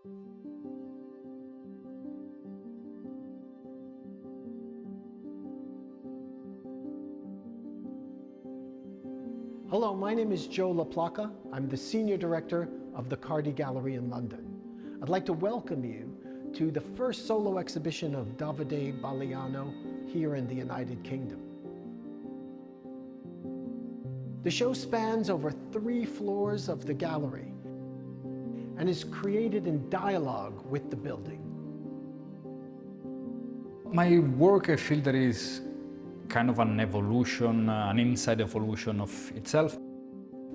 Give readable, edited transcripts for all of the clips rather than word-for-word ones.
Hello, my name is Joe LaPlaca. I'm the Senior Director of the Cardi Gallery in London. I'd like to welcome you to the first solo exhibition of Davide Balliano here in the United Kingdom. The show spans over 3 floors of the gallery and is created in dialogue with the building. My work, I feel there is kind of an evolution, an inside evolution of itself.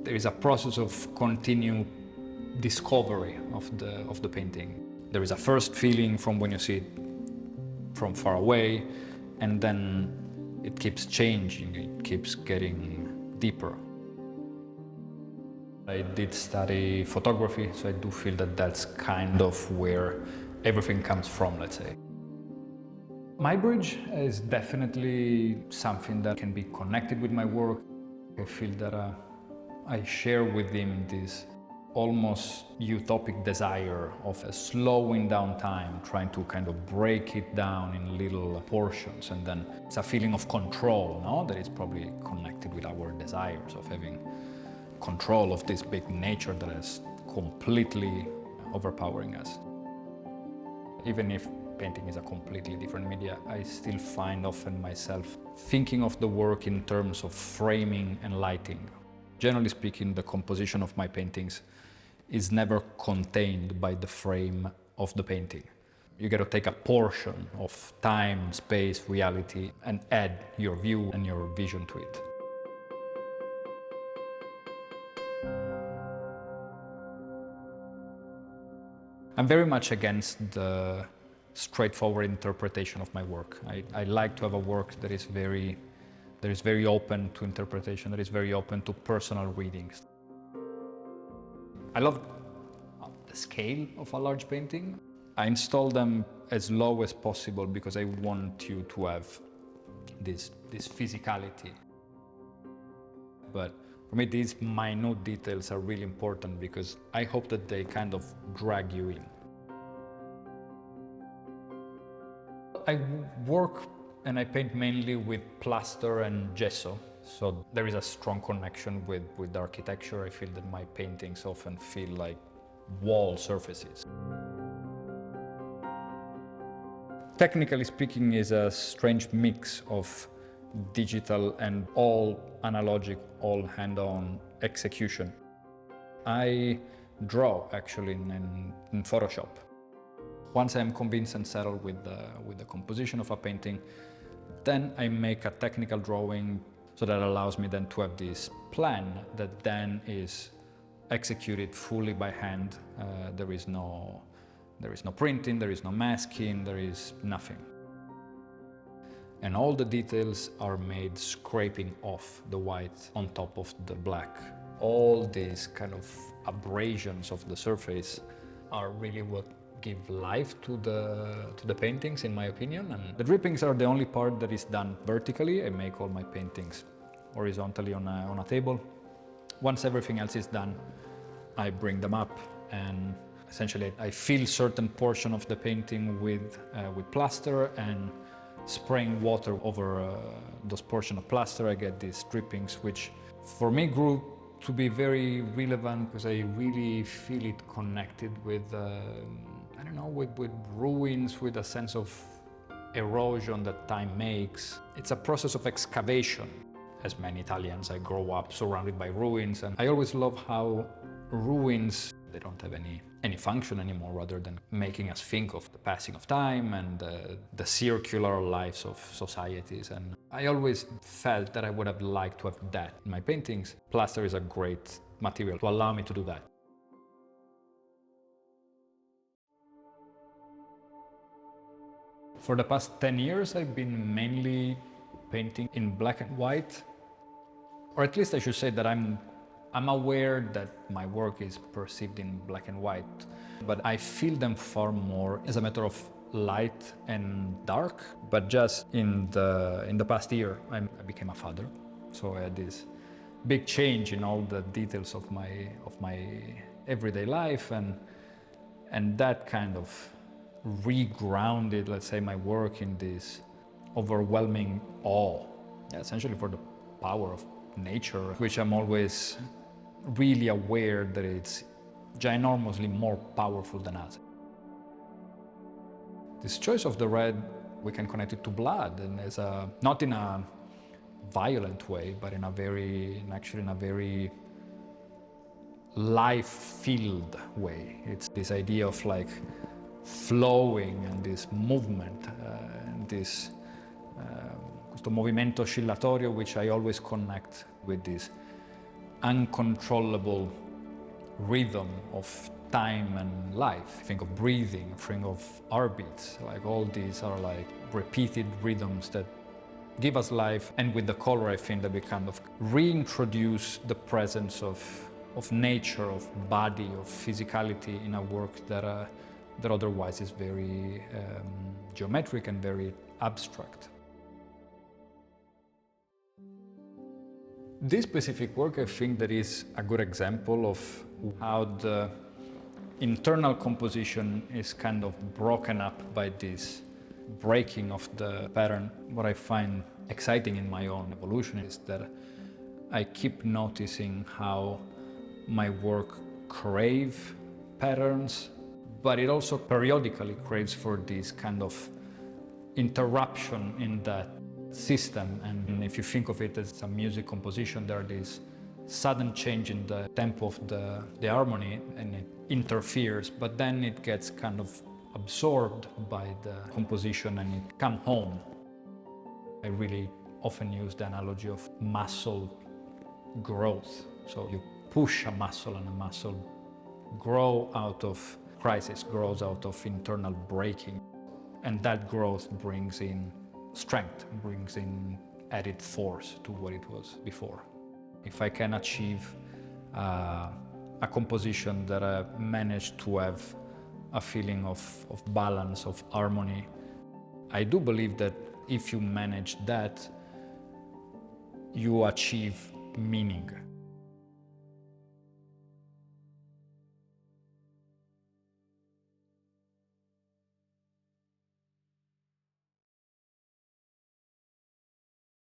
There is a process of continued discovery of the painting. There is a first feeling from when you see it from far away, and then it keeps changing, it keeps getting deeper. I did study photography, so I do feel that that's kind of where everything comes from, let's say. My bridge is definitely something that can be connected with my work. I feel that I share with him this almost utopic desire of slowing down time, trying to kind of break it down in little portions, and then it's a feeling of control, no? That is probably connected with our desires of having control of this big nature that is completely overpowering us. Even if painting is a completely different media, I still find often myself thinking of the work in terms of framing and lighting. Generally speaking, the composition of my paintings is never contained by the frame of the painting. You got to take a portion of time, space, reality, and add your view and your vision to it. I'm very much against the straightforward interpretation of my work. I like to have a work that is very open to interpretation, that is very open to personal readings. I love the scale of a large painting. I install them as low as possible because I want you to have this physicality. But for me, these minute details are really important because I hope that they kind of drag you in. I work and I paint mainly with plaster and gesso, so there is a strong connection with architecture. I feel that my paintings often feel like wall surfaces. Technically speaking, is a strange mix of digital and all analogic, all hand-on execution. I draw actually in Photoshop. Once I'm convinced and settled with the composition of a painting, then I make a technical drawing, so that allows me then to have this plan that then is executed fully by hand. There is no printing, there is no masking, there is nothing. And all the details are made scraping off the white on top of the black. All these kind of abrasions of the surface are really what give life to the paintings, in my opinion. And the drippings are the only part that is done vertically. I make all my paintings horizontally on a table. Once everything else is done, I bring them up, and essentially I fill certain portion of the painting with plaster, and spraying water over those portion of plaster, I get these drippings, which for me grew to be very relevant because I really feel it connected with, I don't know, with ruins, with a sense of erosion that time makes. It's a process of excavation. As many Italians, I grow up surrounded by ruins, and I always love how ruins, they don't have any function anymore, rather than making us think of the passing of time and the circular lives of societies. And I always felt that I would have liked to have that in my paintings. Plaster is a great material to allow me to do that. For the past 10 years, I've been mainly painting in black and white, or at least I should say that I'm aware that my work is perceived in black and white, but I feel them far more as a matter of light and dark. But just in the past year, I became a father, so I had this big change in all the details of my everyday life, and And that kind of regrounded, let's say, my work in this overwhelming awe, essentially for the power of nature, which I'm always really aware that it's ginormously more powerful than us. This choice of the red, we can connect it to blood, and as a, not in a violent way, but in a very, actually in a very life-filled way. It's this idea of like flowing and this movement, and this questo movimento oscillatorio, which I always connect with this uncontrollable rhythm of time and life. Think of breathing, think of heartbeats, like all these are like repeated rhythms that give us life. And with the color, I think that we kind of reintroduce the presence of nature, of body, of physicality in a work that otherwise is very geometric and very abstract. This specific work, I think, that is a good example of how the internal composition is kind of broken up by this breaking of the pattern. What I find exciting in my own evolution is that I keep noticing how my work craves patterns, but it also periodically craves for this kind of interruption in that system. And if you think of it as a music composition, there are this sudden change in the tempo of the harmony, and it interferes, but then it gets kind of absorbed by the composition and it comes home. I really often use the analogy of muscle growth. So you push a muscle, and a muscle grows out of crisis, grows out of internal breaking. And that growth brings in strength, brings in added force to what it was before. If I can achieve a composition that I managed to have a feeling of balance, of harmony, I do believe that if you manage that, you achieve meaning.